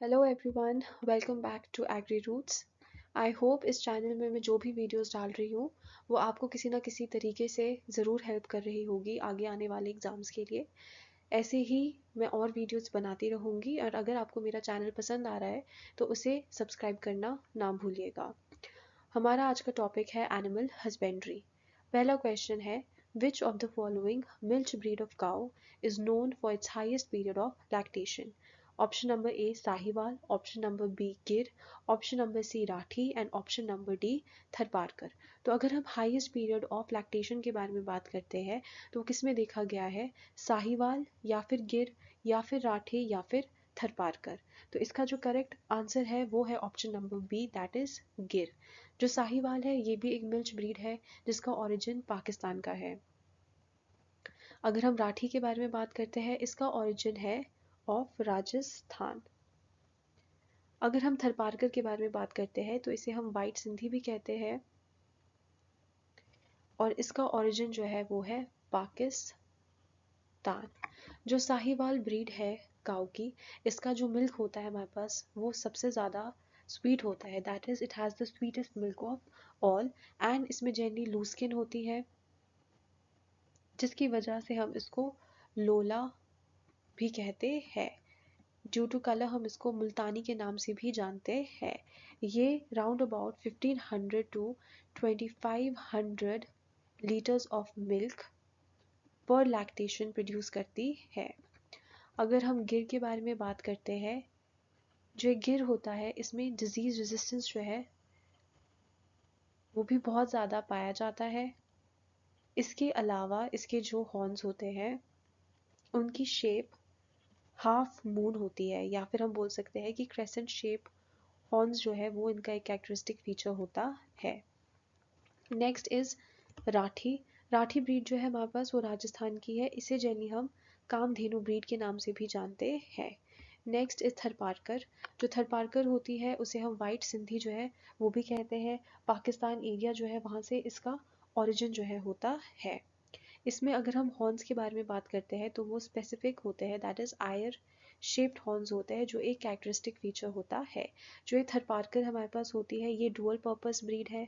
Hello everyone, welcome back to Agri Roots. I hope इस channel में मैं जो भी वीडियोस डाल रही हूँ वो आपको किसी ना किसी तरीके से ज़रूर हेल्प कर रही होगी आगे आने वाले एग्ज़ाम्स के लिए। ऐसे ही मैं और वीडियोस बनाती रहूँगी और अगर आपको मेरा चैनल पसंद आ रहा है तो उसे सब्सक्राइब करना ना भूलिएगा। हमारा आज का टॉपिक है एनिमल हस्बेंड्री। पहला क्वेश्चन है, which of the following milch breed of cow is known for its highest period of lactation? Option number A Sahiwal, option number B Gir, option number C Rathi and option number D Tharparkar. तो अगर हम highest period of lactation के बारे में बात करते हैं तो किस में देखा गया है? साहिवाल या फिर गिर या फिर राठी या फिर थरपारकर। तो इसका जो करेक्ट आंसर है वो है option number B, that is Gir. जो साहिवाल है ये भी एक मिल्च ब्रीड है जिसका ओरिजिन पाकिस्तान का है। अगर हम राठी के बारे में बात करते हैं, इसका ओरिजिन है ऑफ राजस्थान। अगर हम थरपारकर के बारे में बात करते हैं तो इसे हम वाइट सिंधी भी कहते हैं और इसका ओरिजिन जो है वो है पाकिस्तान। जो साहिवाल ब्रीड है काऊ की, इसका जो मिल्क होता है हमारे पास वो सबसे ज़्यादा स्वीट होता है, that is it has the sweetest milk of all. And इसमें जनरली लूज स्किन होती है जिसकी वजह से हम इसको लोला भी कहते हैं। ड्यू टू कलर हम इसको मुल्तानी के नाम से भी जानते हैं। ये राउंड अबाउट 1500 टू 2500 लीटर्स ऑफ मिल्क पर लैक्टेशन प्रोड्यूस करती है। अगर हम गिर के बारे में बात करते हैं, जो एक गिर होता है इसमें डिजीज रेजिस्टेंस जो है वो भी बहुत ज़्यादा पाया जाता है। इसके अलावा इसके जो हॉर्न्स होते हैं उनकी शेप हाफ मून होती है, या फिर हम बोल सकते हैं कि क्रेसेंट शेप हॉर्न्स जो है वो इनका एक कैरेक्टरिस्टिक फीचर होता है। Next is Rathi. Rathi breed जो है हमारे पास वो राजस्थान की है, इसे जनरली हम कामधेनु ब्रीड के नाम से भी जानते हैं। Next is Tharparkar. जो थरपारकर होती है उसे हम वाइट सिंधी जो है वो भी कहते हैं। पाकिस्तान एरिया जो है वहाँ से इसका ओरिजिन जो है होता है। इसमें अगर हम हॉर्न्स के बारे में बात करते हैं तो वो स्पेसिफिक होते हैं, that is lyre shaped horns होते हैं जो एक कैरेक्टरिस्टिक फीचर होता है। जो ये थरपारकर हमारे पास होती है ये डुअल पर्पस ब्रीड है।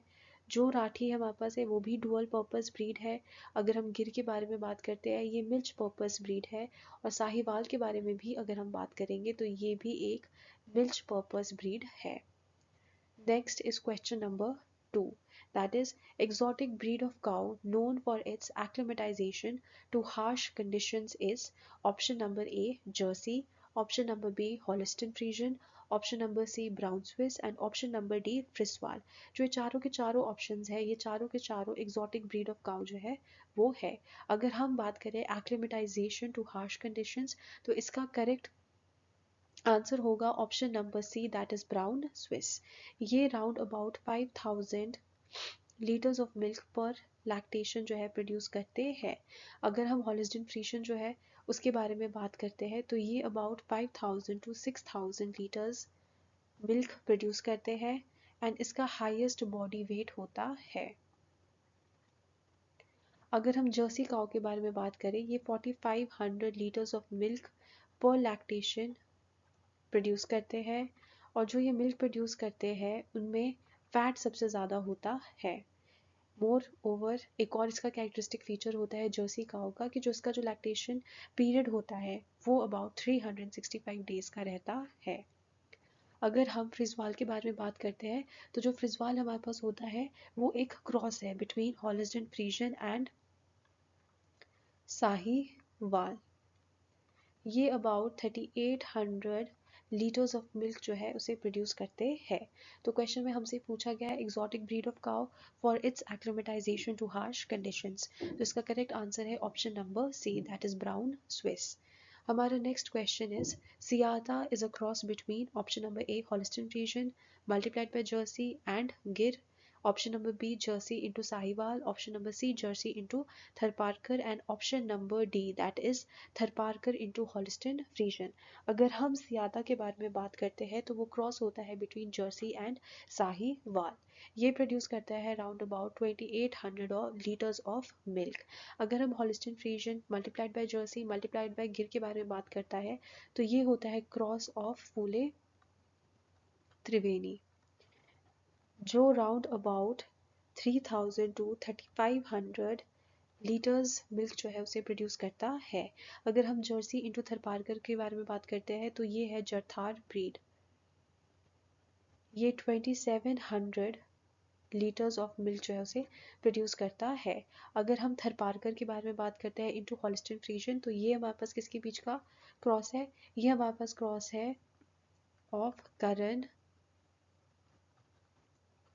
जो राठी हमारे पास है वो भी डुअल पर्पस ब्रीड है। अगर हम गिर के बारे में बात करते हैं ये मिल्च पर्पस ब्रीड है। और साहिवाल के बारे में भी अगर हम बात करेंगे तो ये भी एक मिल्च पर्पस ब्रीड है। Next is question number 2, that is exotic breed of cow known for its acclimatization to harsh conditions is option number A Jersey, option number B Holstein Friesian, option number C Brown Swiss and option number D Frisval। जो ये चारों के चारों options है ये चारों के चारों exotic breed of cow जो है वो है। अगर हम बात करें acclimatization to harsh conditions तो इसका करेक्ट आंसर होगा option number C, that is Brown Swiss. ये round about 5000 litres of milk पर लैक्टेशन जो है प्रोड्यूस करते हैं। अगर हम हॉलिस्टन फ्रीशियन जो है उसके बारे में बात करते हैं तो ये about 5000 to 6000 litres milk produce करते हैं एंड इसका हाईएस्ट बॉडी वेट होता है। अगर हम जर्सी काऊ के बारे में बात करें ये 4500 लीटर्स ऑफ मिल्क पर लैक्टेशन प्रोड्यूस करते हैं और जो ये मिल्क प्रोड्यूस करते हैं उनमें फैट सबसे ज़्यादा होता है। मोर ओवर एक और इसका कैरेक्टरिस्टिक फीचर होता है जर्सी काऊ का कि जो इसका जो लैक्टेशन पीरियड होता है वो अबाउट 365 डेज का रहता है। अगर हम फ्रिजवाल के बारे में बात करते हैं तो जो फ्रिजवाल हमारे पास होता है वो एक क्रॉस है बिटवीन हॉलिस्टन फ्रीजियन एंड साहीवाल। ये अबाउट 3800 लीटर्स ऑफ मिल्क जो है उसे प्रोड्यूस करते हैं। तो क्वेश्चन में हमसे पूछा गया है exotic breed of cow for its acclimatization to harsh conditions. तो इसका करेक्ट आंसर है option number C, that is Brown Swiss. हमारा नेक्स्ट क्वेश्चन इज सियाता is a cross between option number A Holstein Friesian multiplied by Jersey and Gir, option number B Jersey into Sahiwal, option number C Jersey into Tharparkar and option number D that is Tharparkar into Holstein Friesian। अगर हम सियाता के बारे में बात करते हैं तो वो क्रॉस होता है बिटवीन जर्सी एंड साहिवाल। ये प्रोड्यूस करता है round about 2800 litres of milk. अगर हम हॉलिस्टन Friesian multiplied by Jersey multiplied by गिर के बारे में बात करता है तो ये होता है क्रॉस ऑफ फूले त्रिवेणी, जो round about 3000 to 3500 litres milk जो है उसे प्रोड्यूस करता है। अगर हम जर्सी इंटू थरपारकर के बारे में बात करते हैं तो ये है जरथार ब्रीड, ये 2700 लीटर्स ऑफ मिल्क जो है उसे प्रोड्यूस करता है। अगर हम थरपारकर के बारे में बात करते हैं इंटू हॉलिस्टन फ्रीजियन तो ये हमारे पास किसके बीच का क्रॉस है, ये हमारे पास क्रॉस है ऑफ करन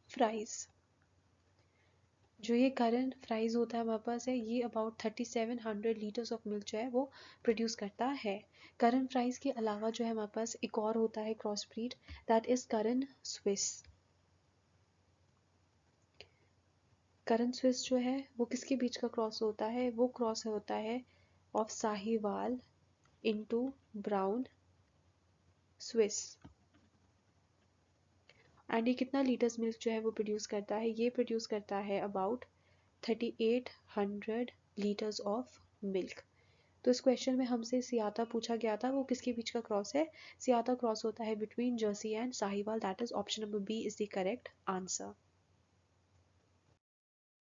फ्राइज। जो ये करंट फ्राइज होता है हमारे पास है, ये अबाउट 3700 लीटर्स ऑफ मिल्क जो है वो प्रोड्यूस करता है। करंट फ्राइज के अलावा जो है हमारे पास एक और होता है cross breed, that is Karan Swiss. Karan Swiss जो है वो किसके बीच का क्रॉस होता है, वो क्रॉस होता है of Sahiwal into brown Swiss. And ये कितना लीटर्स मिल्क जो है वो प्रोड्यूस करता है, ये प्रोड्यूस करता है अबाउट 3800 लीटर्स ऑफ मिल्क। तो इस क्वेश्चन में हमसे सियाता पूछा गया था, वो किसके बीच का क्रॉस है, सियाता क्रॉस होता है between Jersey and Sahiwal, that is option number B is the correct answer.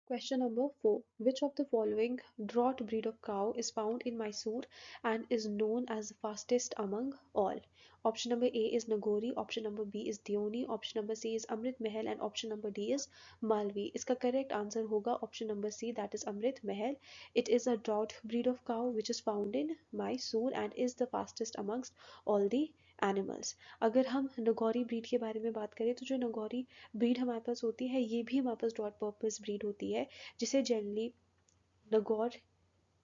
Question number 4. Which of the following draught breed of cow is found in Mysore and is known as the fastest among all? Option number A is Nagori, option number B is Dioni, option number C is Amrit Mahal and option number D is Malvi. इसका correct answer होगा option number C, that is Amrit Mahal. It is a draught breed of cow which is found in Mysore and is the fastest amongst all the animals. अगर हम नगौरी breed के बारे में बात करें तो जो नगौरी ब्रीड हमारे पास होती है ये भी हमारे पास डॉट पर्पस ब्रीड होती है, जिसे जनरली नगौर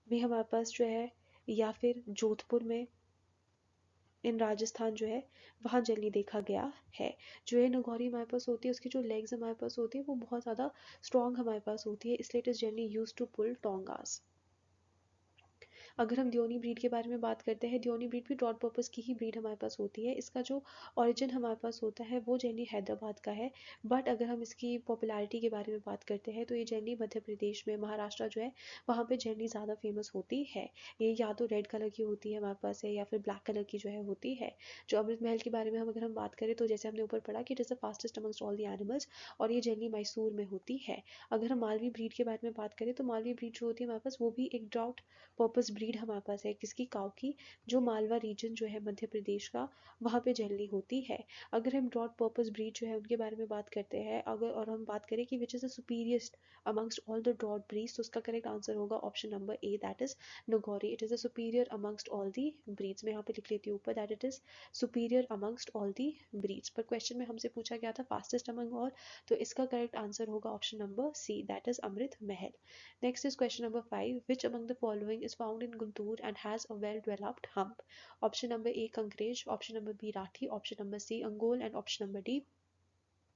में हमारे पास जो है या फिर जोधपुर में इन राजस्थान जो है वहाँ जनरली देखा गया है। जो ये नगौरी हमारे पास होती है उसकी जो लेग्स हमारे पास होती है वो बहुत ज़्यादा स्ट्रॉन्ग हमारे पास होती है, इसलिए it is generally use to pull tongas. अगर हम दियोनी ब्रीड के बारे में बात करते हैं, दियोनी ब्रीड भी डॉट पर्पस की ही ब्रीड हमारे पास होती है। इसका जो ओरिजिन हमारे पास होता है वो जनरली हैदराबाद का है, बट अगर हम इसकी पॉपुलैरिटी के बारे में बात करते हैं तो ये जनरली मध्य प्रदेश में महाराष्ट्र जो है वहाँ पे जनरली ज़्यादा फेमस होती है। ये या तो रेड कलर की होती है हमारे पास है या फिर ब्लैक कलर की जो है होती है। जो अमृत महल के बारे में हम अगर हम बात करें तो जैसे हमने ऊपर पढ़ा कि it is the fastest amongst all the animals और ये जनरली मैसूर में होती है। अगर हम मालवी ब्रीड के बारे में बात करें तो मालवी ब्रीड जो होती है हमारे पास वो भी एक ड्राउट पर्पस ब्रीड हमारे पास है, किसकी काऊ की, जो मालवा रीजन जो है मध्य प्रदेश का वहाँ पे जनरली होती है। अगर हम ड्रॉट पर्पस ब्रीड जो है उनके बारे में बात करते हैं अगर और हम बात करें कि which is the superiorest amongst all the drought breeds तो उसका करेक्ट आंसर होगा option number A, that is Nagori. It is the superior amongst all the breeds. मैं यहाँ पे लिख लेती हूँ ऊपर that it is superior amongst all the breeds. पर क्वेश्चन में हमसे पूछा गया था फास्टेस्ट अमंग ऑल, तो इसका करेक्ट आंसर होगा option number C, that is Amrit Mahal. Next is question number 5. Which among the following is found in Guntur and has a well-developed hump? Option number A, Kankrej. Option number B, Rathi. Option number C, Angol. And option number D,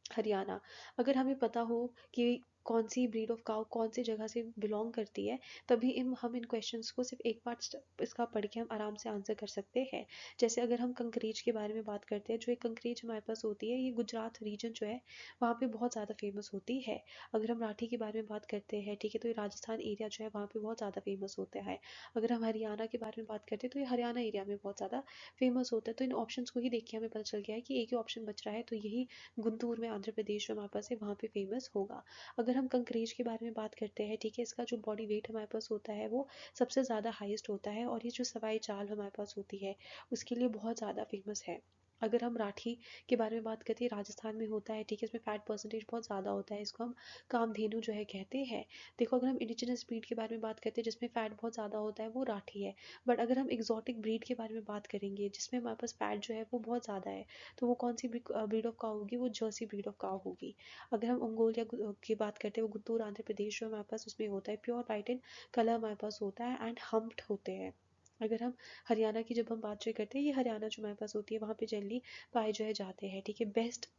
Haryana. अगर हमें पता हो कि कौन सी breed of cow कौन सी जगह से belong करती है तभी हम इन क्वेश्चंस को सिर्फ एक पार्ट इसका पढ़ के हम आराम से आंसर कर सकते हैं। जैसे अगर हम कंकरेज के बारे में बात करते हैं, जो एक कंकरेज हमारे पास होती है ये गुजरात रीजन जो है वहाँ पे बहुत ज़्यादा फेमस होती है। अगर हम राठी के बारे में बात करते हैं, ठीक है, तो ये राजस्थान एरिया जो है वहाँ पे बहुत ज़्यादा फेमस होता है। अगर हम हरियाणा के बारे में बात करते हैं तो ये हरियाणा एरिया में बहुत ज़्यादा फेमस होता है। तो इन ऑप्शन को ही देख के हमें पता चल गया है कि एक ही ऑप्शन बच रहा है, तो यही गुंटूर में आंध्र प्रदेश में हमारे पास है वहाँ पे फेमस होगा। अगर हम कंकरेज के बारे में बात करते हैं, ठीक है, इसका जो बॉडी वेट हमारे पास होता है वो सबसे ज़्यादा हाईएस्ट होता है और ये जो सवाई चाल हमारे पास होती है उसके लिए बहुत ज़्यादा फेमस है। अगर हम राठी के बारे में बात करते हैं, राजस्थान में होता है, ठीक है, इसमें फैट परसेंटेज बहुत ज़्यादा होता है, इसको हम कामधेनु जो है कहते हैं। देखो अगर हम इंडिजिनस ब्रीड के बारे में बात करते हैं जिसमें फैट बहुत ज़्यादा होता है वो राठी है, बट अगर हम एग्जॉटिक ब्रीड के बारे में बात करेंगे जिसमें हमारे पास फैट जो है वो बहुत ज़्यादा है तो वो कौन सी ब्रीड ऑफ काउ होगी, वो जर्सी ब्रीड ऑफ काउ होगी। अगर हम ओंगोल या की बात करते हैं, वो गुंटूर आंध्र प्रदेश जो हमारे पास उसमें होता है, प्योर वाइट इन कलर हमारे पास होता है एंड हम्प्ड होते हैं। अगर हम हरियाणा की जब हम बात जो करते हैं, ये हरियाणा जो हमारे पास होती है वहाँ पे जनरली पाए जो है जाते हैं, ठीक है। बेस्ट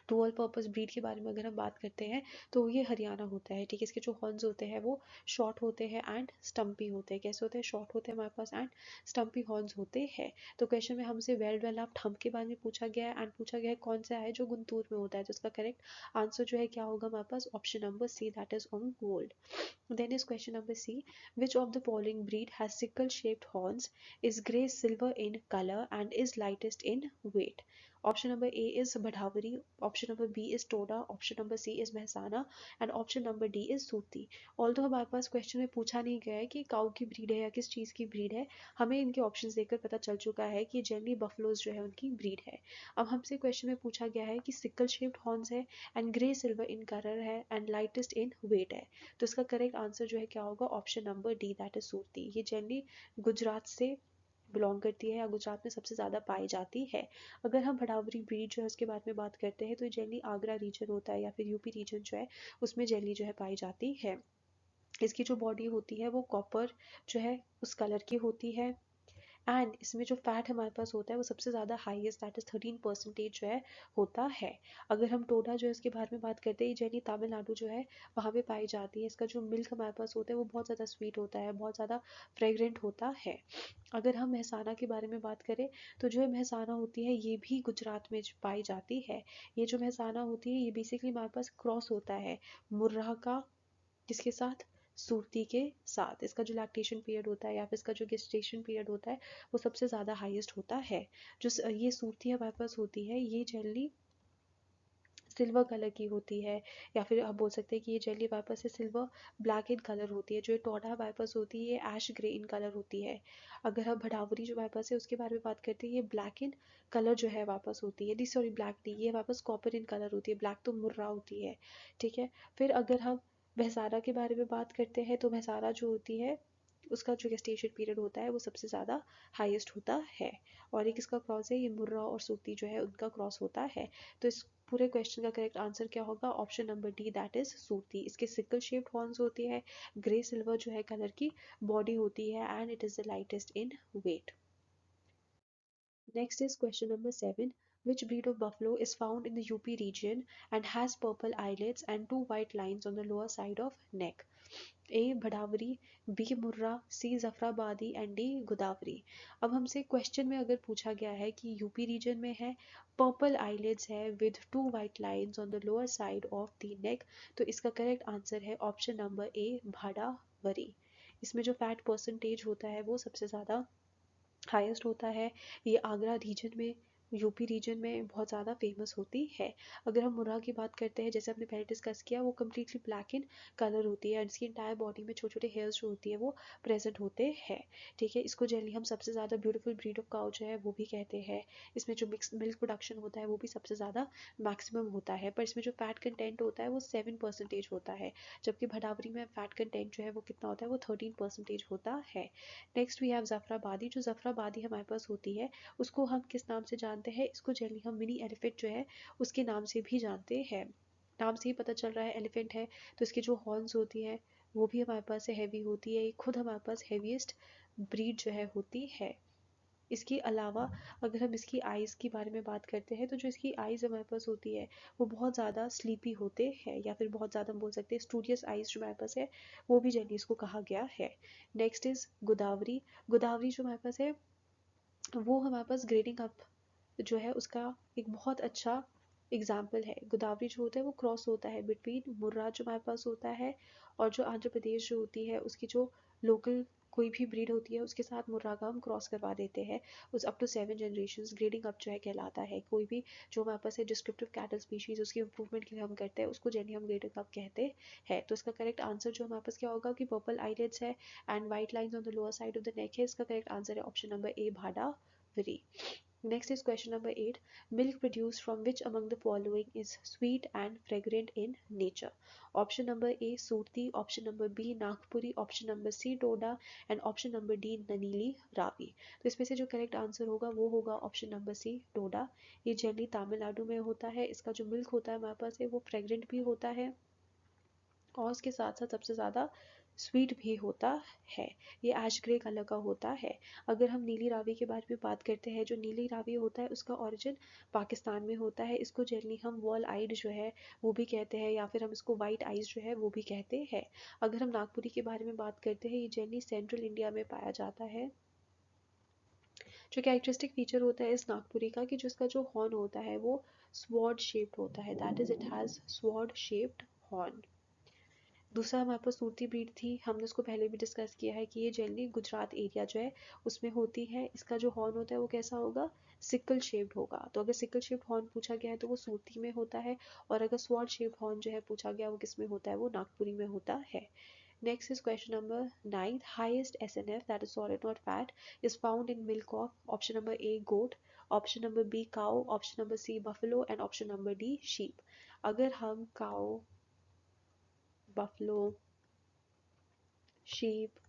डुअल पर्पस ब्रीड के बारे में अगर हम बात करते हैं तो ये हरियाणा होता है, ठीक है। इसके जो हॉर्न्स होते हैं वो शॉर्ट होते हैं एंड स्टम्पी होते हैं। कैसे होते हैं? शॉर्ट होते हैं हमारे पास एंड स्टम्पी हॉर्न्स होते हैं। तो क्वेश्चन में हमसे वेल डेवलप्ड हम्प के बारे में पूछा गया है एंड पूछा गया है कौन सा है जो गुंटूर में होता है, तो इसका करेक्ट आंसर जो है क्या होगा हमारे पास option number C, that is Ongole. Then is question number C. Which of the following breed has sickle shaped horns, is grey silver in color and is lightest in weight? Option number A is Bhadawari, option number B is Toda, option number C is Mehsana and option number D is Surti. Although हमारे पास question में पूछा नहीं गया है कि काऊ की breed है या किस चीज़ की ब्रीड है, हमें इनके ऑप्शंस देखकर पता चल चुका है कि जनरली बफलोज जो है उनकी ब्रीड है। अब हमसे क्वेश्चन में पूछा गया है कि सिकल शेप्ड हॉर्न्स है and grey silver in colour है एंड लाइटेस्ट इन वेट है, तो इसका करेक्ट आंसर जो है क्या होगा, option number D that is Surti. ये जनरली गुजरात से बिलोंग करती है या गुजरात में सबसे ज़्यादा पाई जाती है। अगर हम भड़ावरी ब्रीड जो है उसके बारे में बात करते हैं तो ये जनरली आगरा रीजन होता है या फिर यूपी रीजन जो है उसमें जनरली जो है पाई जाती है। इसकी जो बॉडी होती है वो कॉपर जो है उस कलर की होती है एंड इसमें जो फैट हमारे पास होता है वो सबसे ज़्यादा हाईएस्ट दैट इज 13% जो है होता है। अगर हम टोडा जो है इसके बारे में बात करते हैं, जैनी तमिलनाडु जो है वहाँ पे पाई जाती है। इसका जो मिल्क हमारे पास होता है वो बहुत ज़्यादा स्वीट होता है, बहुत ज़्यादा फ्रेगरेंट होता है। अगर हम महसाना के बारे में बात करें तो जो महसाना होती है ये भी गुजरात में पाई जाती है। ये जो महसाना होती है ये बेसिकली हमारे पास क्रॉस होता है मुर्राह का, किसके साथ, सूरती के साथ। इसका जो लैक्टेशन पीरियड होता है या फिर इसका जो गेस्टेशन पीरियड होता है वो सबसे ज़्यादा हाईएस्ट होता है। जो ये सूरती हमारे पास होती है ये जनरली सिल्वर कलर की होती है या फिर आप बोल सकते हैं कि ये जेली वाइपर्स से सिल्वर ब्लैक इन कलर होती है। जो ये टोडा वाइपर्स होती है ये ऐश ग्रे इन कलर होती है। अगर हम भड़ावरी जो वाइपर्स है उसके बारे में बात करते हैं ये ब्लैक इन कलर जो है वापस होती है, दी सॉरी ब्लैक टी, ये वापस कॉपर इन कलर होती है, ब्लैक तो मुर्रा होती है। ठीक है, फिर अगर हम भैसारा के बारे में बात करते हैं तो भैसारा जो होती है उसका जो गेस्टेशन पीरियड होता है वो सबसे ज़्यादा हाईएस्ट होता है। और एक इसका क्रॉस है ये मुर्रा और सूती जो है उनका क्रॉस होता है। तो इस पूरे क्वेश्चन का करेक्ट आंसर क्या होगा, option number D that is सूती। इसके सिकल शेप्ड हॉर्न्स होती है, ग्रे सिल्वर जो है कलर की बॉडी होती है and it is the lightest in weight. Next is question number 7. Which breed of buffalo is found in the UP region and has purple eyelids and two white lines on the lower side of neck? A Bhadawari, B Murrah, C Jafarabadi and D Godavari. अब हमसे question में अगर पूछा गया है कि UP reason में है, पर्पल आईलिड्स है with two white lines on the lower side of the नेक, तो इसका करेक्ट आंसर है ऑप्शन नंबर ए भाड़ावरी। इसमें जो फैट परसेंटेज होता है वो सबसे ज़्यादा हाईएस्ट होता है। ये आगरा रीजन में, यूपी रीजन में बहुत ज़्यादा फेमस होती है। अगर हम मुर्रा की बात करते हैं जैसे हमने पहले डिस्कस किया वो कम्प्लीटली ब्लैक इन कलर होती है और इसकी इंटायर बॉडी में छोटे छोटे हेयर्स जो होती है वो प्रेजेंट होते हैं। ठीक है, इसको जनरली हम सबसे ज़्यादा ब्यूटीफुल ब्रीड ऑफ काउ जो है वो भी कहते हैं। इसमें जो मिल्क प्रोडक्शन होता है वो भी सबसे ज़्यादा मैक्सिमम होता है, पर इसमें जो फैट कंटेंट होता है वो 7% होता है, जबकि भड़ावरी में फैट कंटेंट जो है वो कितना होता है वो 13% होता है। Next we have Jafarabadi. जो जफराबादी हमारे पास होती है उसको हम किस नाम से जानते हैं, इसको जनरली हम मिनी एलिफेंट जो है उसके नाम से भी जानते हैं। नाम से ही पता चल रहा है एलिफेंट है, तो इसकी जो हॉर्न्स होती है वो भी हमारे पास से हैवी होती है। ये खुद हमारे पास हैवीएस्ट ब्रीड जो है होती है। इसके अलावा अगर हम इसकी आइज़ के बारे में बात करते हैं तो जो इसकी आइज़ हमारे पास होती है वो बहुत ज़्यादा स्लीपी होते हैं या फिर बहुत ज़्यादा हम बोल सकते हैं स्टूडियस आइज़ जो हमारे पास है वो भी जनरली इसको कहा गया है। Next is Godavari. गोदावरी जो हमारे पास है वो हमारे पास ग्रेडिंग अप जो है उसका एक बहुत अच्छा एग्जाम्पल है। गोदावरी जो होता है वो क्रॉस होता है बिटवीन मुर्रा जो हमारे पास होता है और जो आंध्र प्रदेश जो होती है उसकी जो लोकल कोई भी ब्रीड होती है उसके साथ मुर्रा का हम क्रॉस करवा देते हैं। उस up to 7 generation grading up जो है कहलाता है। कोई भी जो हमारे पास है डिस्क्रिप्टिव कैटल स्पीशीज उसकी इंप्रूवमेंट के लिए हम करते हैं उसको जनरली हम ग्रेडिंग अप कहते हैं। तो इसका करेक्ट आंसर जो हमारे पास क्या होगा कि पर्पल आईलिड्स है and white lines on the lower side of the neck है। इसका करेक्ट आंसर है option number A Bhadawari. Next is question number 8. Milk produced from which among the following is sweet and fragrant in nature? Option number A Surti, option number B Nagpuri, option number C Toda and option number D Nanili Ravi. तो इसमें से जो correct answer होगा वो होगा option number सी टोडा। ये generally Tamil Nadu में होता है। इसका जो मिल्क होता है हमारे पास है वो फ्रेगरेंट भी होता है और उसके साथ साथ सबसे ज़्यादा स्वीट भी होता है। ये ऐश ग्रे कलर का होता है। अगर हम नीली रावी के बारे में बात करते हैं, जो नीली रावी होता है उसका ओरिजिन पाकिस्तान में होता है। इसको जनरली हम वॉल आइड जो है वो भी कहते हैं या फिर हम इसको वाइट आइज जो है वो भी कहते हैं। अगर हम नागपुरी के बारे में बात करते हैं ये जनरली सेंट्रल इंडिया में पाया जाता है। जो कैरेक्टरिस्टिक फीचर होता है इस नागपुरी का कि जो इसका जो हॉर्न होता है वो स्वॉर्ड शेप्ड होता है, that is it has sword shaped horn. दूसरा हमारे पास सूरती ब्रीड थी, हमने उसको पहले भी डिस्कस किया है कि ये जनरली गुजरात एरिया जो है उसमें होती है। इसका जो हॉर्न होता है वो कैसा होगा, सिकल शेप्ड होगा। तो अगर सिकल शेप्ड हॉर्न पूछा गया है तो वो सूरती में होता है, और अगर स्वॉर्ड शेप्ड हॉर्न जो है पूछा गया वो किस में होता है, वो नागपुरी में होता है। Next is question number 9. Highest SNF, that is solid not fat, is found in milk of option number A goat, option number B cow, option number C buffalo and option number D sheep. अगर हम cow, buffalo, sheep,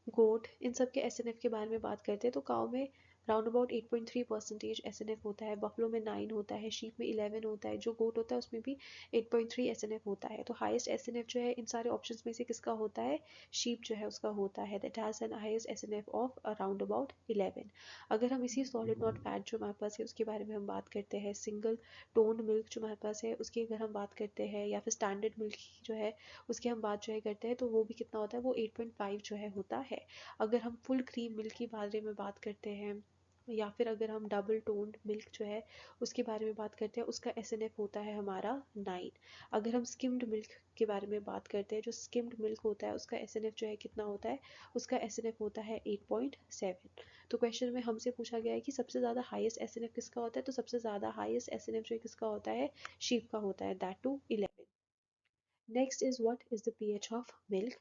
गोट, इन सब के SNF के बारे में बात करते हैं तो काउ में राउंड अबाउट 8.3% एसएनएफ होता है, बफलो में 9 होता है, शीप में 11 होता है, जो गोट होता है उसमें भी 8.3 एसएनएफ होता है। तो हाईएस्ट एसएनएफ जो है इन सारे ऑप्शंस में से किसका होता है, शीप जो है उसका होता है, that has an highest SNF of around about 11। अगर हम इसी सॉलिड नॉट फैट जो हमारे पास है उसके बारे में हम बात करते हैं, सिंगल टोन मिल्क जो हमारे पास है उसकी अगर हम बात करते हैं, या फिर स्टैंडर्ड मिल्क जो है उसकी हम बात जो है करते हैं, तो वो भी कितना होता है, वो 8.5 जो है होता है। अगर हम फुल क्रीम मिल्क के बारे में बात करते हैं, या फिर अगर हम डबल टोन्ड मिल्क जो है उसके बारे में बात करते हैं, उसका एसएनएफ होता है हमारा 9। अगर हम स्किम्ड मिल्क के बारे में बात करते हैं, जो स्किम्ड मिल्क होता है उसका एसएनएफ जो है कितना होता है, उसका एसएनएफ होता है 8.7। तो क्वेश्चन में हमसे पूछा गया है कि सबसे ज़्यादा हाईएस्ट एसएनएफ किसका होता है, तो सबसे ज़्यादा हाईएस्ट एसएनएफ जो है किसका होता है, शीप का होता है, that to 11। Next is what is the pH of milk?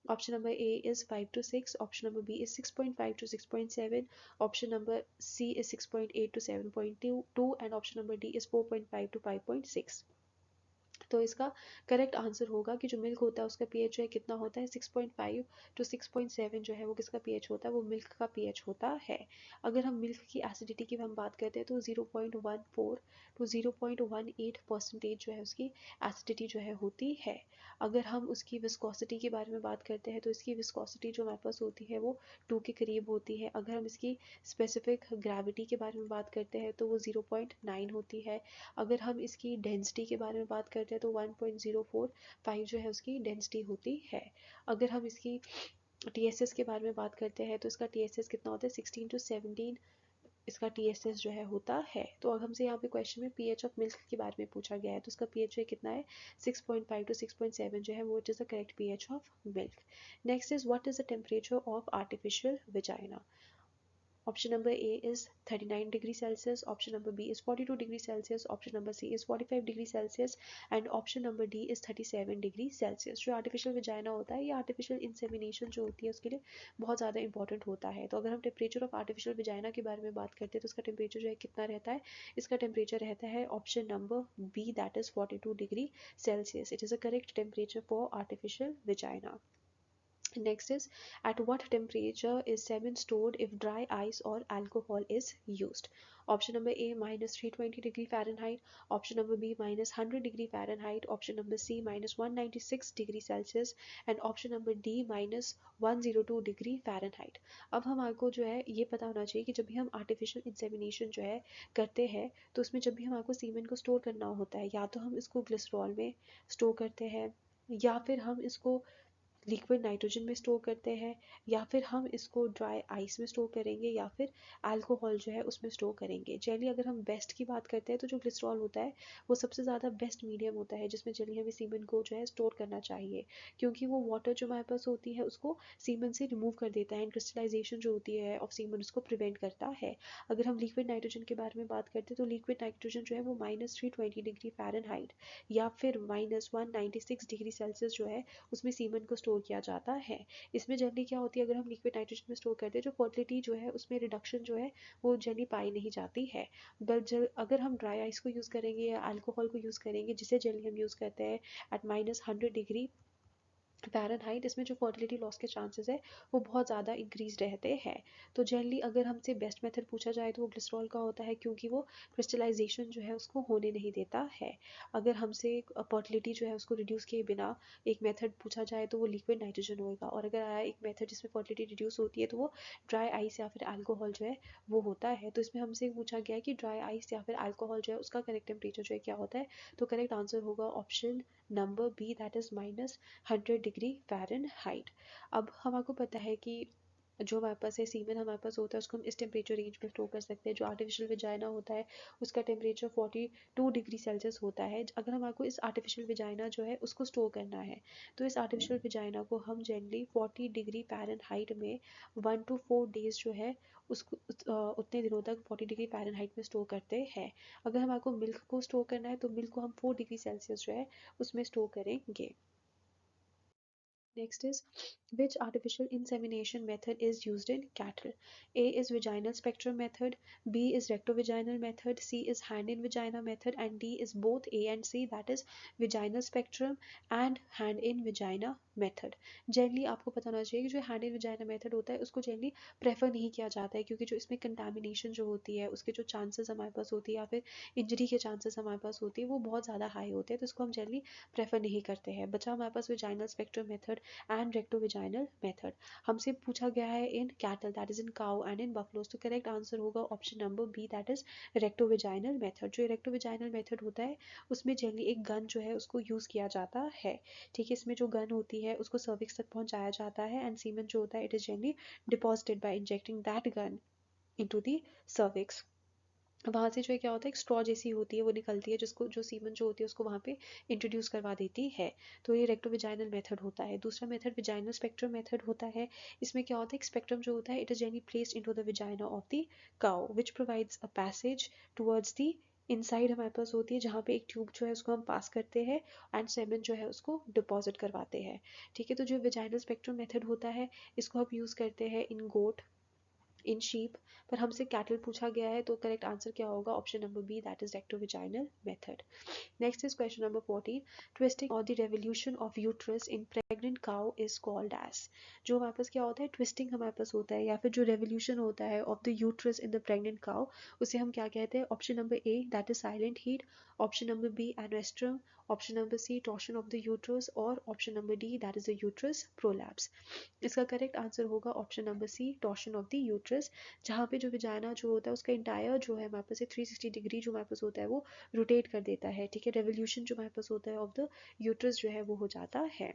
Option number A is 5 to 6, option number B is 6.5 to 6.7, option number C is 6.8 to 7.2, and option number D is 4.5 to 5.6। तो इसका correct answer होगा कि जो milk होता है उसका pH जो है कितना होता है, 6.5 टू 6.7 जो है वो किसका पीएच होता है, वो मिल्क का पीएच होता है। अगर हम मिल्क की एसिडिटी की हम बात करते हैं तो 0.14 टू 0.18% जो है उसकी एसिडिटी जो है होती है। अगर हम उसकी विस्कोसिटी के बारे में बात करते हैं तो इसकी विस्कोसिटी जो हमारे पास होती है वो 2 के करीब होती है। अगर हम इसकी स्पेसिफिक ग्रेविटी के बारे में बात करते हैं तो वो 0.9 होती है। अगर हम इसकी डेंसिटी के बारे में बात करते हैं तो 1.045 जो है उसकी डेंसिटी होती है। अगर हम इसकी टीएसएस के बारे में बात करते हैं तो इसका टीएसएस कितना होता है, 16 टू 17 इसका टीएसएस जो है होता है। तो अब हमसे यहाँ पे क्वेश्चन में पीएच ऑफ मिल्क के बारे में पूछा गया है, तो उसका पीएच जो है कितना है, 6.5 टू 6.7 जो है वो it is the correct pH of milk. Next is what is the temperature of artificial vagina? Option number A is 39 degrees Celsius, option number B is 42 degrees Celsius, option number C is 45 degrees Celsius and option number D is 37 degrees Celsius। जो artificial vagina होता है, ये artificial insemination जो होती है उसके लिए बहुत ज़्यादा इंपॉर्टेंट होता है। तो अगर हम टेम्परेचर ऑफ आर्टिफिशियल विजाइना के बारे में बात करते हैं तो इसका टेम्परेचर जो है कितना रहता है, इसका टेम्परेचर रहता है option number B, that is 42 degree Celsius. It is a correct temperature for artificial vagina. Next is at what temperature is semen stored if dry ice or alcohol is used? Option number A minus 320 degree Fahrenheit, option number B minus 100 degree Fahrenheit, option number C minus 196 degree Celsius and option number D minus 102 degree Fahrenheit। अब हमारे जो है ये पता होना चाहिए कि जब भी हम आर्टिफिशियल इंसेमिनेशन जो है करते हैं तो उसमें जब भी हमारे सीमेन को स्टोर करना होता है, या तो हम इसको ग्लिसरॉल में स्टोर करते हैं, या फिर हम इसको लिक्विड नाइट्रोजन में स्टोर करते हैं, या फिर हम इसको ड्राई आइस में स्टोर करेंगे, या फिर अल्कोहल जो है उसमें स्टोर करेंगे। जनरली अगर हम बेस्ट की बात करते हैं तो जो ग्लिसरॉल होता है वो सबसे ज़्यादा बेस्ट मीडियम होता है जिसमें जनरली हमें सीमेंट को जो है स्टोर करना चाहिए, क्योंकि वो वाटर जो हमारे पास होती है उसको सीमेंट से रिमूव कर देता है एंड क्रिस्टलाइजेशन जो होती है ऑफ सीमेंट उसको प्रिवेंट करता है। अगर हम लिक्विड नाइट्रोजन के बारे में बात करते हैं तो लिक्विड नाइट्रोजन जो है वो माइनस 320 डिग्री फ़ारेनहाइट या फिर माइनस 196 डिग्री सेल्सियस जो है उसमें सीमेंट को स्टोर किया जाता है। इसमें जनरली क्या होती है, अगर हम लिक्विड नाइट्रोजन में स्टोर करते हैं जो फर्टिलिटी जो है उसमें रिडक्शन जो है वो जनरली पाई नहीं जाती है। बट अगर हम ड्राई आइस को यूज़ करेंगे या अल्कोहल को यूज़ करेंगे, जिसे जनरली हम यूज़ करते हैं एट माइनस 100 डिग्री फ़ारेनहाइट, इसमें जो फर्टिलिटी लॉस के चांसेस है वो बहुत ज़्यादा इंक्रीज रहते हैं। तो जनरली अगर हमसे बेस्ट मेथड पूछा जाए तो वो ग्लिसरॉल का होता है, क्योंकि वो क्रिस्टलाइजेशन जो है उसको होने नहीं देता है। अगर हमसे फर्टिलिटी जो है उसको रिड्यूस किए बिना एक मेथड पूछा जाए तो वो लिक्विड नाइट्रोजन होगा, और अगर आया एक मेथड जिसमें फर्टिलिटी रिड्यूस होती है तो वो ड्राई आइस या फिर अल्कोहल जो है वो होता है। तो इसमें हमसे पूछा गया है कि ड्राई आइस या फिर अल्कोहल जो है उसका करेक्ट टेम्परेचर जो है क्या होता है, तो करेक्ट आंसर होगा option number B, that is minus 100 degree Fahrenheit. अब हम आपको पता है कि जो हमारे पास है सीमेन हमारे पास होता है उसको हम इस टेम्परेचर रेंज में स्टोर कर सकते हैं। जो आर्टिफिशियल विजाइना होता है उसका टेम्परेचर 42 डिग्री सेल्सियस होता है। अगर हमारे को इस आर्टिफिशियल विजाइना जो है उसको स्टोर करना है तो इस आर्टिफिशियल विजाइना को हम जनरली 40 डिग्री फ़ारेनहाइट में 1 to 4 डेज जो है उसको उतने दिनों तक 40 डिग्री फ़ारेनहाइट में स्टोर करते हैं। अगर हमारे को मिल्क को स्टोर करना है तो मिल्क को हम 4 डिग्री सेल्सियस जो है उसमें स्टोर करेंगे। Next is, which artificial insemination method is used in cattle? A is vaginal spectrum method, B is rectovaginal method, C is hand in vagina method, and D is both A and C, that is vaginal spectrum and hand in vagina method. Generally आपको पता होना चाहिए कि जो hand in vagina method होता है उसको generally prefer नहीं किया जाता है क्योंकि जो इसमें contamination जो होती है उसके जो chances हमारे पास होती है या फिर injury के chances हमारे पास होती है वो बहुत ज़्यादा high होते हैं, तो इसको हम generally prefer नहीं करते हैं। बचा हमारे पास vaginal spectrum method and rectovaginal method। हमसे पूछा गया है in cattle that is in cow and in buffaloes, तो करेक्ट आंसर होगा option number B that is rectovaginal method। जो rectovaginal method होता है उसमें जनरली एक गन जो है उसको यूज किया जाता है। ठीक है, इसमें जो गन होती है उसको सर्विक्स तक पहुंचाया जाता है एंड सीमेन जो होता है it is generally deposited bye injecting that gun into the cervix. वहाँ से जो है क्या होता है एक स्ट्रॉ जैसी होती है वो निकलती है जिसको जो सीमन जो होती है उसको वहाँ पे इंट्रोड्यूस करवा देती है। तो ये रेक्टोविजाइनल मेथड होता है। दूसरा मेथड विजाइनल स्पेक्ट्रम मेथड होता है। इसमें क्या होता है एक स्पेक्ट्रम जो होता है it is generally placed into the vagina of the cow which provides a passage towards the inside हमारे पास होती है जहाँ पे एक ट्यूब जो है उसको हम पास करते हैं एंड सेमन जो है उसको डिपॉजिट करवाते हैं। ठीक है, तो जो विजाइनल स्पेक्ट्रम मेथड होता है इसको हम यूज़ करते हैं इन गोट, इन शीप, पर हमसे कैटल पूछा गया है तो करेक्ट आंसर क्या होगा option number B that is rectovaginal method. Next is question number 14. Twisting or the revolution of uterus in pregnant cow is called as. जो हमारे पास क्या होता है ट्विस्टिंग हमारे पास होता है या फिर जो रेवोल्यूशन होता है of the uterus in the pregnant cow उसे हम क्या कहते हैं? Option number A that is silent heat, option number B anoestrum, option number C torsion of the uterus और option number D that is the uterus prolapse. इसका correct answer होगा option number C torsion of the uterus, जहाँ पे जो vagina जो होता है उसका इंटायर जो है हमारे पास 360 डिग्री जो हमारे पास होता है वो रोटेट कर देता है। ठीक है, रेवोल्यूशन जो हमारे पास होता है ऑफ द यूट्रस जो है वो हो जाता है।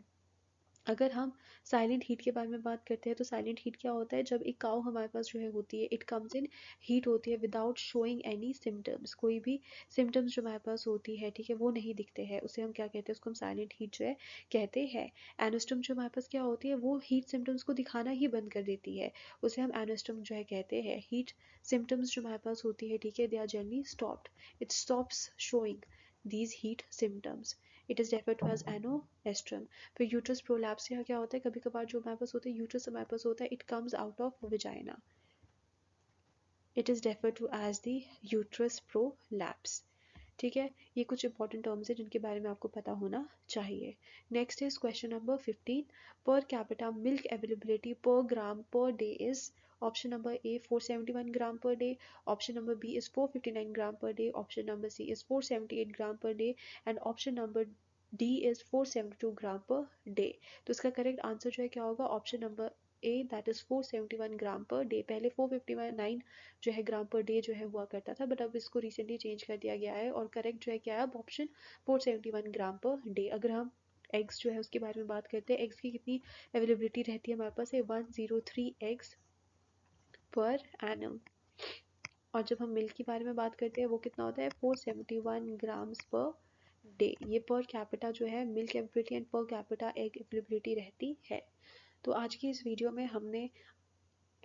अगर हम साइलेंट हीट के बारे में बात करते हैं तो साइलेंट हीट क्या होता है? जब एक काऊ हमारे पास जो है होती है इट कम्स इन हीट होती है विदाउट शोइंग एनी सिम्टम्स, कोई भी सिम्टम्स जो हमारे पास होती है ठीक है वो नहीं दिखते हैं, उसे हम क्या कहते हैं? उसको हम साइलेंट हीट जो है कहते हैं। एनोस्टम जो हमारे पास क्या होती है वो हीट सिम्टम्स को दिखाना ही बंद कर देती है, उसे हम एनोस्टम जो है कहते हैं। हीट सिम्टम्स जो हमारे पास होती है ठीक है they are generally stopped, it stops showing these heat symptoms, it is referred to as aneostrum। फिर यूट्रस प्रोलैप्स यहाँ क्या होता है? कभी कभार जो हमारे पास होता है यूट्रस हमारे पास होता है it comes out of vagina, it is refer to as the uterus prolapse. ठीक है, ये कुछ इंपॉर्टेंट टर्म्स है जिनके बारे में आपको पता होना चाहिए। Next is question number 15। Per capita milk availability per gram per day is option number A 471 gram per day, option number B is 459 gram per day, option number C is 478 gram per day and option number D is 472 gram per day. तो इसका correct answer जो है क्या होगा? Option number A that is 471 gram per day. पहले 459 जो है ग्राम per day जो है हुआ करता था बट अब इसको रिसेंटली चेंज कर दिया गया है और करेक्ट जो है क्या है अब ऑप्शन 471 ग्राम पर डे। अगर हम एग्स जो है उसके बारे में बात करते हैं, एग्स की कितनी अवेलेबिलिटी रहती है हमारे पास है 103 एग्स पर एनम, और जब हम मिल्क के बारे में बात करते हैं वो कितना होता है 471 ग्राम्स पर डे। ये पर कैपिटा जो है milk availability and per capita egg availability रहती है। तो आज की इस वीडियो में हमने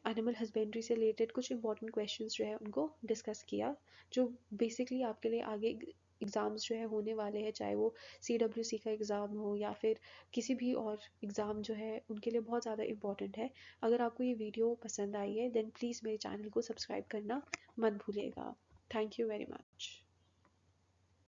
एनिमल हस्बेंड्री से रिलेटेड कुछ इंपॉर्टेंट क्वेश्चंस जो है उनको डिस्कस किया जो बेसिकली आपके लिए आगे एग्ज़ाम्स जो है होने वाले हैं, चाहे वो CWC का एग्ज़ाम हो या फिर किसी भी और एग्ज़ाम जो है उनके लिए बहुत ज़्यादा इंपॉर्टेंट है। अगर आपको ये वीडियो पसंद आई है देन प्लीज़ मेरे चैनल को सब्सक्राइब करना मत भूलिएगा। Thank you very much.